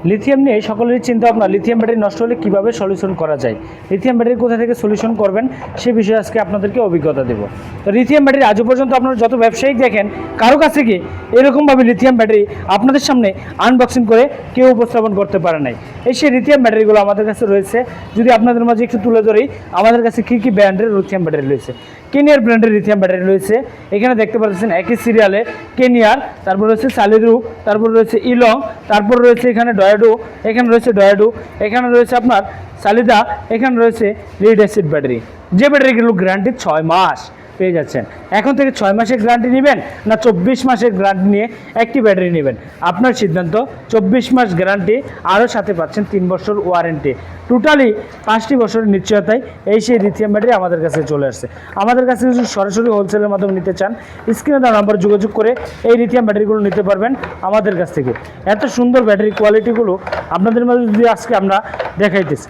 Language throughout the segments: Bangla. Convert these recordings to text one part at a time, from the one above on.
লিথিয়াম নিয়ে সকলেরই চিন্তা ভাবনা, লিথিয়াম ব্যাটারি নষ্ট হলে কীভাবে সলিউশন করা যায়, লিথিয়াম ব্যাটারি কোথা থেকে সলিউশন করবেন সে বিষয়ে আজকে আপনাদেরকে অভিজ্ঞতা দেব। তো লিথিয়াম ব্যাটারি আজও পর্যন্ত আপনারা যত ব্যবসায়িক দেখেন, কারো কাছে কি এরকমভাবে লিথিয়াম ব্যাটারি আপনাদের সামনে আনবক্সিং করে কেউ উপস্থাপন করতে পারে নাই। এই সেই লিথিয়াম ব্যাটারিগুলো আমাদের কাছে রয়েছে। যদি আপনাদের মাঝে একটু তুলে ধরি, আমাদের কাছে কী কী ব্র্যান্ডের লিথিয়াম ব্যাটারি রয়েছে। কেনিয়ার ব্র্যান্ডের লিথিয়াম ব্যাটারি রয়েছে, এখানে দেখতে পাচ্ছেন একই সিরিয়ালে কেনিয়ার, তারপর রয়েছে সালিরু, তারপর রয়েছে ইলং, তারপর রয়েছে এখানে ডয়াডু, এখানে রয়েছে ডয়াডু, এখানে রয়েছে আপনার সালিদা, এখানে রয়েছে লিড অ্যাসিড ব্যাটারি। যে ব্যাটারিগুলো গ্যারান্টি 6 মাস পেয়ে যাচ্ছেন। এখন থেকে 6 মাসের গ্যারান্টি নেবেন না 24 মাসের গ্যারান্টি নিয়ে একটি ব্যাটারি নেবেন, আপনার সিদ্ধান্ত। 24 মাস গ্যারান্টি, আরও সাথে পাচ্ছেন 3 বছর ওয়ারেন্টি, টোটালি 5টি বছরের নিশ্চয়তায় এই সেই লিথিয়াম ব্যাটারি আমাদের কাছে চলে আসছে। আমাদের কাছে যদি সরাসরি হোলসেলের মাধ্যমে নিতে চান, স্ক্রিনে দেওয়া নাম্বার যোগাযোগ করে এই লিথিয়াম ব্যাটারিগুলো নিতে পারবেন আমাদের কাছ থেকে। এত সুন্দর ব্যাটারি কোয়ালিটিগুলো আপনাদের মাঝে যদি আজকে আমরা দেখাইতেছি।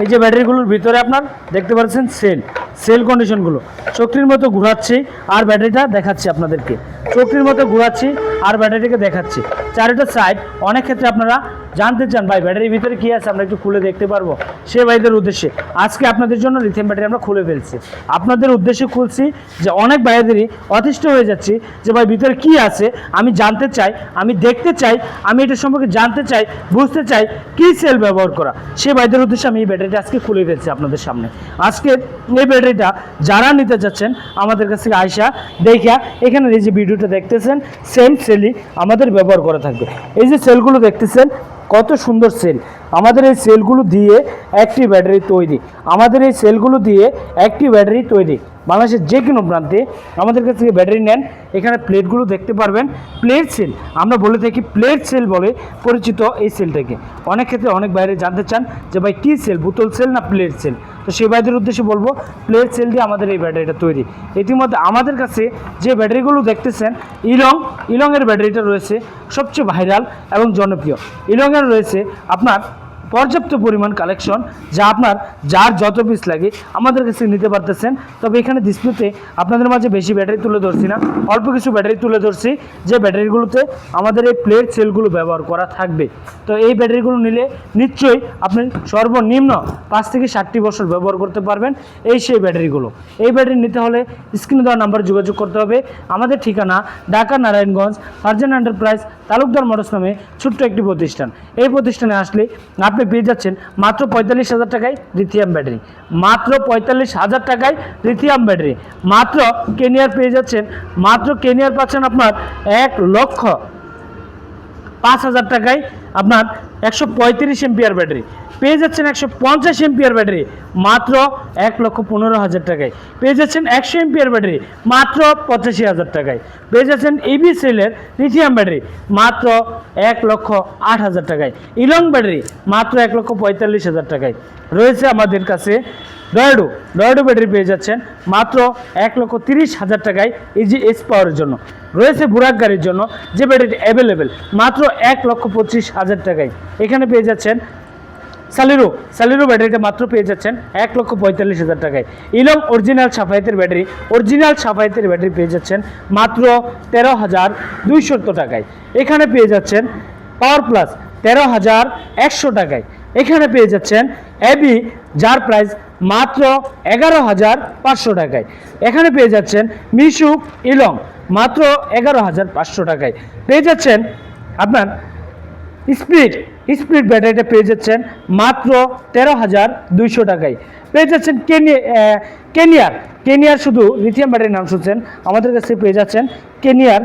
এই যে ব্যাটারিগুলোর ভিতরে আপনার দেখতে পাচ্ছেন সেল কন্ডিশনগুলো, চক্রির মতো ঘোরাচ্ছি আর ব্যাটারিটা দেখাচ্ছি আপনাদেরকে, চক্রির মতো ঘোরাচ্ছি আর ব্যাটারিকে দেখাচ্ছি। চারটা সাইড অনেক ক্ষেত্রে আপনারা জানতে চান ভাই ব্যাটারির ভিতরে কী আছে, আমরা একটু খুলে দেখতে পারবো। সে ভাইদের উদ্দেশ্যে আজকে আপনাদের জন্য লিথিয়াম ব্যাটারি আমরা খুলে ফেলছি, আপনাদের উদ্দেশ্যে খুলছি। যে অনেক ভাইদেরই অতিষ্ঠ হয়ে যাচ্ছি যে ভাই ভিতরে কী আছে আমি জানতে চাই, আমি দেখতে চাই, আমি এটা সম্পর্কে জানতে চাই, বুঝতে চাই কী সেল ব্যবহার করা। সে ভাইদের উদ্দেশ্যে আমি এই ব্যাটারিটা আজকে খুলে ফেলছি আপনাদের সামনে। আজকে এই ব্যাটারিটা যারা নিতে চাচ্ছেন আমাদের কাছ থেকে আয়সা দেখা, এখানে এই যে ভিডিওটা দেখতেছেন সেম সেলই আমাদের ব্যবহার করা থাকবে। এই যে সেলগুলো দেখতেছেন কত সুন্দর সেল, আমাদের এই সেলগুলো দিয়ে একটি ব্যাটারি তৈরি, আমাদের এই সেলগুলো দিয়ে একটি ব্যাটারি তৈরি। বাংলাদেশের যে কোনো প্রান্তে আমাদের কাছ থেকে ব্যাটারি নেন, এখানে প্লেটগুলো দেখতে পারবেন, প্লেট সেল আমরা বলে থাকি, প্লেট সেল বলে পরিচিত এই সেলটাকে। অনেক ক্ষেত্রে অনেক বাইরে জানতে চান যে ভাই কী সেল, বোতল সেল না প্লেট সেল, তো সেই ভাইদের উদ্দেশ্যে বলবো প্লেট সেল দিয়ে আমাদের এই ব্যাটারিটা তৈরি। ইতিমধ্যে আমাদের কাছে যে ব্যাটারিগুলো দেখতেছেন ইলংয়ের ব্যাটারিটা রয়েছে সবচেয়ে ভাইরাল এবং জনপ্রিয়। ইলংয়ের রয়েছে আপনার পর্যাপ্ত পরিমাণ কালেকশন, যা আপনার যার যত পিস লাগে আমাদের কাছে নিতে পারতেছেন। তবে এখানে ডিসপ্লেতে আপনাদের মাঝে বেশি ব্যাটারি তুলে ধরছি না, অল্প কিছু ব্যাটারি তুলে ধরছি যে ব্যাটারিগুলোতে আমাদের এই প্লেট সেলগুলো ব্যবহার করা থাকবে। তো এই ব্যাটারিগুলো নিলে নিশ্চয়ই আপনি সর্বনিম্ন 5 থেকে 7টি বছর ব্যবহার করতে পারবেন এই সেই ব্যাটারিগুলো। এই ব্যাটারি নিতে হলে স্ক্রিনে দেওয়া নাম্বারে যোগাযোগ করতে হবে। আমাদের ঠিকানা ঢাকা নারায়ণগঞ্জ ফারজান এন্টারপ্রাইজ তালুকদার মোটরস নামে ছোট্ট একটি প্রতিষ্ঠান। এই প্রতিষ্ঠানে আসলে আপনি পেয়ে যাচ্ছেন মাত্র 45,000 টাকায় লিথিয়াম ব্যাটারি, মাত্র 45,000 টাকায় লিথিয়াম ব্যাটারি। মাত্র কেনিয়ার পেয়ে যাচ্ছেন, মাত্র কেনিয়ার পাচ্ছেন আপনার 1,05,000 টাকায় আপনার 135 এম্পিয়ার ব্যাটারি। পেয়ে যাচ্ছেন 150 এম্পিয়ার ব্যাটারি মাত্র 1,15,000 টাকায়। পেয়ে যাচ্ছেন 100 এম্পিয়ার ব্যাটারি মাত্র 85,000 টাকায়। পেয়ে যাচ্ছেন ইবি সেলের লিথিয়াম ব্যাটারি মাত্র 1,08,000 টাকায়। ইলং ব্যাটারি মাত্র 1,45,000 টাকায়। রয়েছে আমাদের কাছে ডয়াডু ব্যাটারি পেয়ে যাচ্ছেন মাত্র 1,30,000 টাকায় ইজি এস পাওয়ারের জন্য। রয়েছে বুরাক গাড়ির জন্য যে ব্যাটারি অ্যাভেলেবেল মাত্র 1,25,000 টাকায়। এখানে পেয়ে যাচ্ছেন সালিরু ব্যাটারিটা মাত্র পেয়ে যাচ্ছেন 1,45,000 টাকায়। ইলং অরিজিনাল সাফায়েতের ব্যাটারি পেয়ে যাচ্ছেন মাত্র 13,200 টাকায়। এখানে পেয়ে যাচ্ছেন পাওয়ার প্লাস 13,100 টাকায়। এখানে পেয়ে যাচ্ছেন এবি যার প্রাইস মাত্র 11,500 টাকায়। এখানে পেয়ে যাচ্ছেন মিশুক ইলং মাত্র 11,500 টাকায়। পেয়ে যাচ্ছেন আপনার স্পিড ব্যাটারিটা পেয়ে যাচ্ছেন মাত্র 13,200 টাকায়। পেয়ে যাচ্ছেন কেনিয়ার শুধু লিথিয়াম ব্যাটারির নাম শুনছেন, আমাদের কাছে পেয়ে যাচ্ছেন কেনিয়ার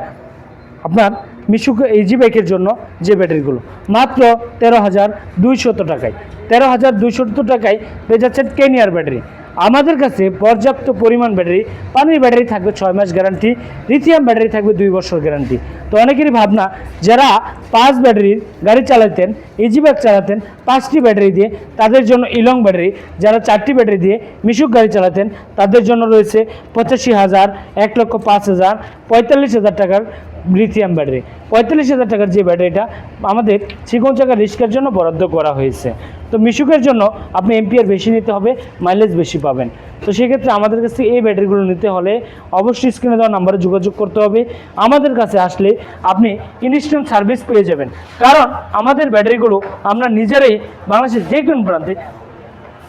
আপনার মিশুক ইজি বাইকের জন্য যে ব্যাটারিগুলো মাত্র 13,200 টাকায়। 13,200 টাকায় পেয়ে যাচ্ছেন কেনিয়ার ব্যাটারি। আমাদের কাছে পর্যাপ্ত পরিমাণ ব্যাটারি, পানির ব্যাটারি থাকবে 6 মাস গ্যারান্টি, লিথিয়াম ব্যাটারি থাকবে 2 বছর গ্যারান্টি। তো অনেকেরই ভাবনা যারা 5 ব্যাটারির গাড়ি চালাতেন, ইজি বাইক চালাতেন 5টি ব্যাটারি দিয়ে, তাদের জন্য ইলং ব্যাটারি। যারা 4টি ব্যাটারি দিয়ে মিশুক গাড়ি চালাতেন তাদের জন্য রয়েছে 85,000, 1,05,000, 45,000 টাকার লিথিয়াম ব্যাটারি। 45,000 টাকার যে ব্যাটারিটা আমাদের চিকন চাকা রিস্কের জন্য বরাদ্দ করা হয়েছে। তো মিশুকের জন্য আপনি এম্পিয়ার বেশি নিতে হবে, মাইলেজ বেশি পাবেন। তো সেক্ষেত্রে আমাদের কাছ থেকে এই ব্যাটারিগুলো নিতে হলে অবশ্যই স্ক্রিনে দেওয়া নাম্বারে যোগাযোগ করতে হবে। আমাদের কাছে আসলে আপনি ইনস্ট্যান্ট সার্ভিস পেয়ে যাবেন, কারণ আমাদের ব্যাটারিগুলো আমরা নিজেরাই বাংলাদেশের যে কোনো প্রান্তে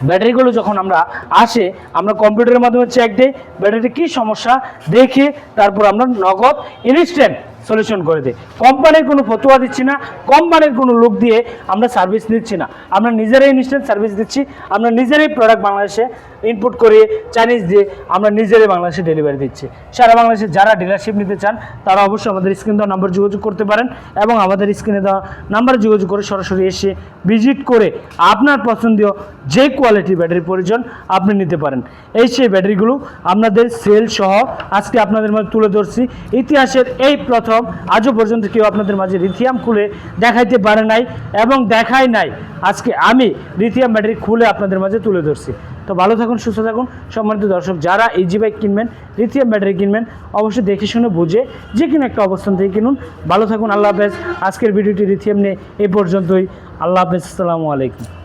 ব্যাটারিগুলো যখন আমরা আসে আমরা কম্পিউটারের মাধ্যমে চেক দিই, ব্যাটারিতে কী সমস্যা দেখে তারপর আমরা নগদ ইনস্ট্যান্ট সলিউশন করে দিই। কোম্পানির কোনো ফতোয়া দিচ্ছি না, কোম্পানির কোনো লোক দিয়ে আমরা সার্ভিস নিচ্ছি না, আমরা নিজেরাই ইনস্ট্যান্ট সার্ভিস দিচ্ছি। আমরা নিজেরাই প্রোডাক্ট বাংলাদেশে ইনপুট করে চাইনিজ দিয়ে আমরা নিজেরাই বাংলাদেশে ডেলিভারি দিচ্ছি। সারা বাংলাদেশে যারা ডিলারশিপ নিতে চান তারা অবশ্যই আমাদের স্ক্রিনে দেওয়া নাম্বার যোগাযোগ করতে পারেন এবং আমাদের স্ক্রিনে দেওয়া নাম্বারে যোগাযোগ করে সরাসরি এসে ভিজিট করে আপনার পছন্দীয় যে কোয়ালিটির ব্যাটারি প্রয়োজন আপনি নিতে পারেন। এই সেই ব্যাটারিগুলো আপনাদের সেল সহ আজকে আপনাদের মাঝে তুলে ধরছি। ইতিহাসের এই প্রথম, আজও পর্যন্ত কেউ আপনাদের মাঝে লিথিয়াম খুলে দেখাইতে পারে নাই এবং দেখাই নাই। আজকে আমি লিথিয়াম ব্যাটারি খুলে আপনাদের মাঝে তুলে ধরছি। তো ভালো থাকুন, সুস্থ থাকুন সম্মানিত দর্শক। যারা ইজি বাইক কিনবেন, লিথিয়াম ব্যাটারি কিনবেন, অবশ্যই দেখে শুনে বুঝে যে কোনো একটা অবস্থান থেকে কিনুন। ভালো থাকুন, আল্লাহ হাফেজ। আজকের ভিডিওটি লিথিয়াম নিয়ে এই পর্যন্তই। আল্লাহ হাফেজ, আসসালামু আলাইকুম।